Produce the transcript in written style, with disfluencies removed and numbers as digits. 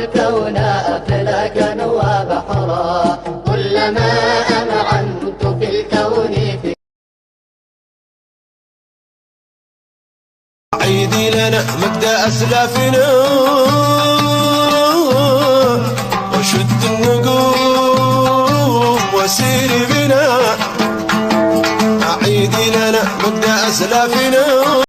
الكون أفلاكا وبحرا، كلما أمعنت في الكون عيدي لنا مبدأ أسلافنا وشد النجوم وسيري بنا. عيدي لنا مبدأ أسلافنا